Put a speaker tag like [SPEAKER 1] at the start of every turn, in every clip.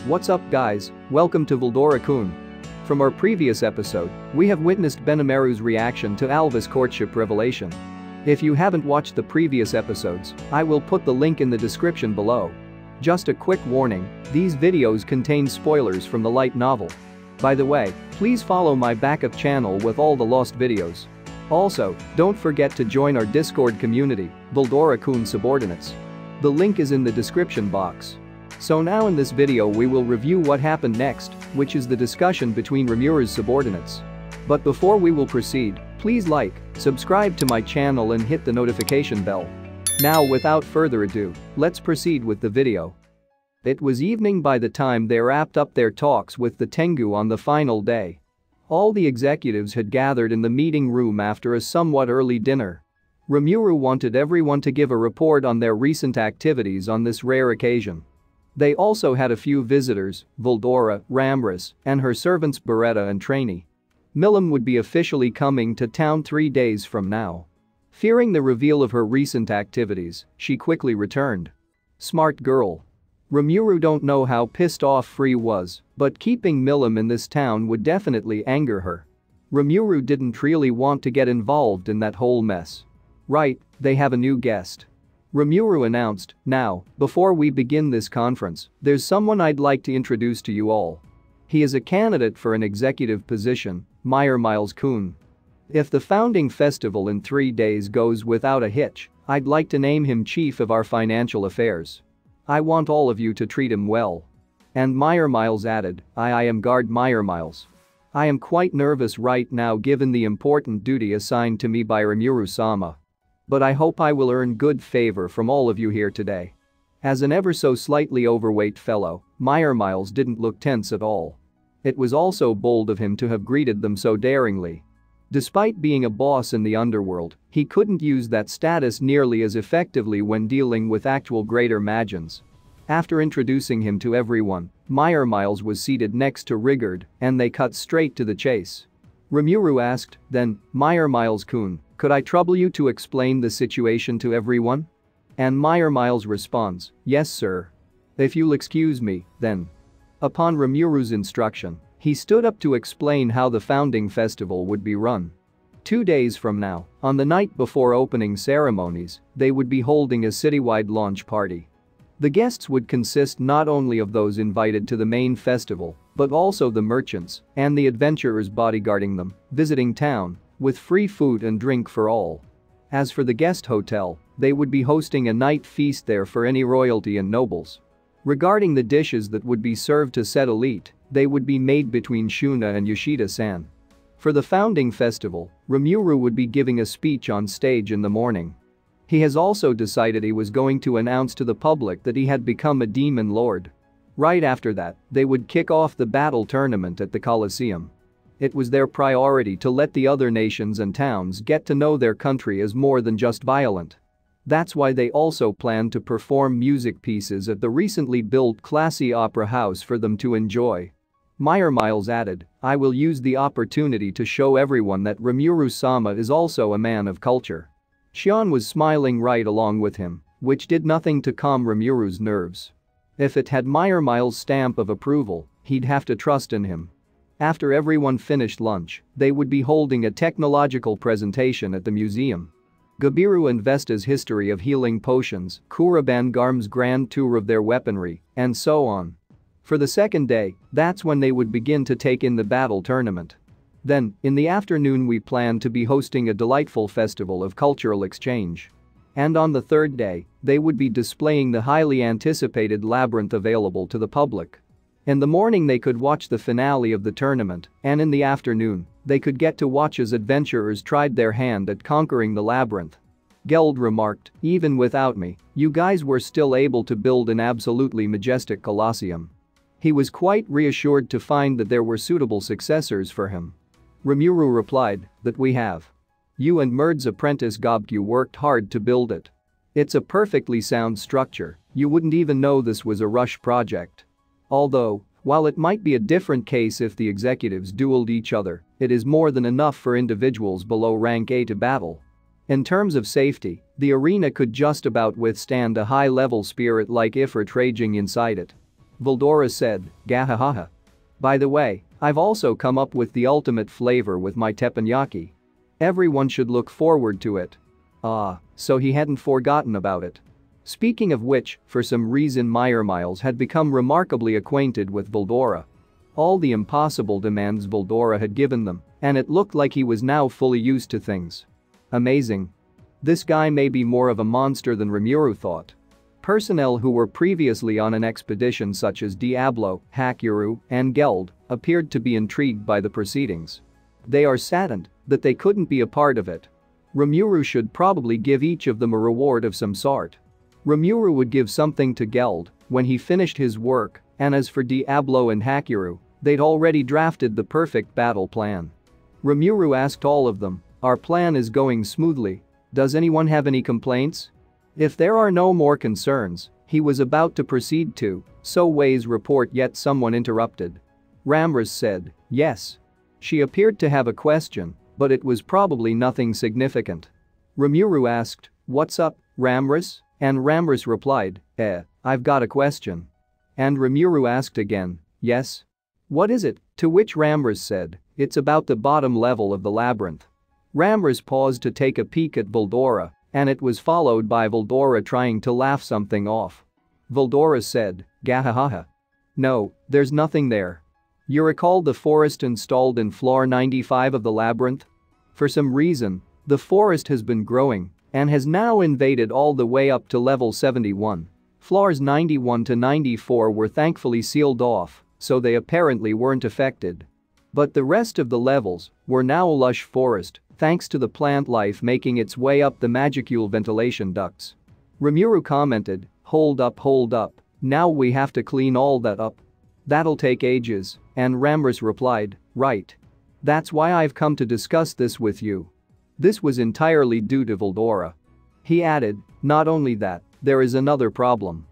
[SPEAKER 1] What's up guys, welcome to Vildora-kun. From our previous episode, we have witnessed Benimaru's reaction to Alva's courtship revelation. If you haven't watched the previous episodes, I will put the link in the description below. Just a quick warning, these videos contain spoilers from the light novel. By the way, please follow my backup channel with all the lost videos. Also, don't forget to join our Discord community, Vildora-kun Subordinates. The link is in the description box. So now in this video we will review what happened next, which is the discussion between Rimuru's subordinates. But before we will proceed, please like, subscribe to my channel and hit the notification bell. Now without further ado, let's proceed with the video. It was evening by the time they wrapped up their talks with the Tengu on the final day. All the executives had gathered in the meeting room after a somewhat early dinner. Rimuru wanted everyone to give a report on their recent activities on this rare occasion. They also had a few visitors, Vildora, Ramras, and her servants Beretta and Trainee. Milim would be officially coming to town 3 days from now. Fearing the reveal of her recent activities, she quickly returned. Smart girl. Rimuru don't know how pissed off Free was, but keeping Milim in this town would definitely anger her. Rimuru didn't really want to get involved in that whole mess. Right, they have a new guest. Rimuru announced, now, before we begin this conference, there's someone I'd like to introduce to you all. He is a candidate for an executive position, Miles-kun. If the founding festival in 3 days goes without a hitch, I'd like to name him chief of our financial affairs. I want all of you to treat him well. And Miles added, I am guard Miles. I am quite nervous right now given the important duty assigned to me by Rimuru-sama. But I hope I will earn good favor from all of you here today. As an ever so slightly overweight fellow, Miles didn't look tense at all. It was also bold of him to have greeted them so daringly. Despite being a boss in the underworld, he couldn't use that status nearly as effectively when dealing with actual greater Magians. After introducing him to everyone, Miles was seated next to Rigard, and they cut straight to the chase. Rimuru asked, then, Miles-kun, could I trouble you to explain the situation to everyone? And Miles responds, yes sir. If you'll excuse me, then. Upon Rimuru's instruction, he stood up to explain how the founding festival would be run. 2 days from now, on the night before opening ceremonies, they would be holding a citywide launch party. The guests would consist not only of those invited to the main festival, but also the merchants and the adventurers bodyguarding them, visiting town, with free food and drink for all. As for the guest hotel, they would be hosting a night feast there for any royalty and nobles. Regarding the dishes that would be served to said elite, they would be made between Shuna and Yoshida-san. For the founding festival, Rimuru would be giving a speech on stage in the morning. He has also decided he was going to announce to the public that he had become a demon lord. Right after that, they would kick off the battle tournament at the Colosseum. It was their priority to let the other nations and towns get to know their country as more than just violent. That's why they also planned to perform music pieces at the recently built classy opera house for them to enjoy. Miles added, I will use the opportunity to show everyone that Rimuru-sama is also a man of culture. Shion was smiling right along with him, which did nothing to calm Rimuru's nerves. If it had Miles' stamp of approval, he'd have to trust in him. After everyone finished lunch, they would be holding a technological presentation at the museum. Gabiru and Vesta's history of healing potions, Kuraban Garm's grand tour of their weaponry, and so on. For the second day, that's when they would begin to take in the battle tournament. Then, in the afternoon we plan to be hosting a delightful festival of cultural exchange. And on the third day, they would be displaying the highly anticipated labyrinth available to the public. In the morning they could watch the finale of the tournament, and in the afternoon, they could get to watch as adventurers tried their hand at conquering the labyrinth. Geld remarked, even without me, you guys were still able to build an absolutely majestic Colosseum. He was quite reassured to find that there were suitable successors for him. Rimuru replied, that we have. You and Merd's apprentice Gobku worked hard to build it. It's a perfectly sound structure, you wouldn't even know this was a rush project. Although, while it might be a different case if the executives dueled each other, it is more than enough for individuals below rank A to battle. In terms of safety, the arena could just about withstand a high-level spirit like Ifrit raging inside it. Veldora said, gahahaha. By the way, I've also come up with the ultimate flavor with my teppanyaki. Everyone should look forward to it. Ah, so he hadn't forgotten about it. Speaking of which, for some reason Meyer Miles had become remarkably acquainted with Veldora. All the impossible demands Veldora had given them, and it looked like he was now fully used to things. Amazing. This guy may be more of a monster than Rimuru thought. Personnel who were previously on an expedition such as Diablo, Hakiru, and Geld appeared to be intrigued by the proceedings. They are saddened that they couldn't be a part of it. Rimuru should probably give each of them a reward of some sort. Rimuru would give something to Geld when he finished his work, and as for Diablo and Hakiru, they'd already drafted the perfect battle plan. Rimuru asked all of them, "Our plan is going smoothly. Does anyone have any complaints?" If there are no more concerns, he was about to proceed to Sowei's report, yet someone interrupted. Ramrus said, "Yes." She appeared to have a question, but it was probably nothing significant. Rimuru asked, "What's up, Ramrus?" And Ramrus replied, "I've got a question." And Rimuru asked again, "Yes? What is it?" To which Ramrus said, "It's about the bottom level of the labyrinth." Ramrus paused to take a peek at Veldora, and it was followed by Veldora trying to laugh something off. Veldora said, gahahaha. "No, there's nothing there. You recall the forest installed in floor 95 of the labyrinth? For some reason, the forest has been growing and has now invaded all the way up to level 71. Floors 91 to 94 were thankfully sealed off, so they apparently weren't affected. But the rest of the levels were now lush forest, thanks to the plant life making its way up the magicule ventilation ducts." Rimuru commented, hold up, now we have to clean all that up. That'll take ages," and Ramrus replied, "Right. That's why I've come to discuss this with you." This was entirely due to Veldora. He added, "Not only that, there is another problem."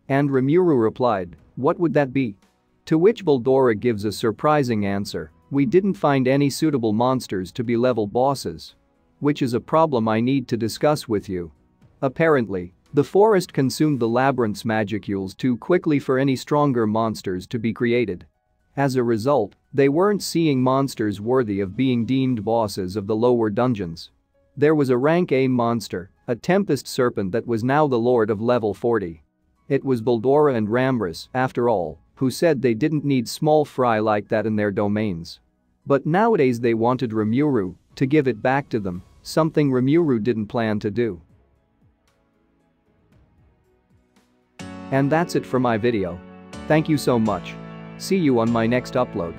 [SPEAKER 1] And Rimuru replied, "What would that be?" To which Veldora gives a surprising answer, "We didn't find any suitable monsters to be level bosses. Which is a problem I need to discuss with you." Apparently, the forest consumed the labyrinth's magicules too quickly for any stronger monsters to be created. As a result, they weren't seeing monsters worthy of being deemed bosses of the lower dungeons. There was a rank A monster, a Tempest Serpent that was now the lord of level 40. It was Veldora and Ramrus, after all, who said they didn't need small fry like that in their domains. But nowadays they wanted Rimuru to give it back to them, something Rimuru didn't plan to do. And that's it for my video. Thank you so much. See you on my next upload.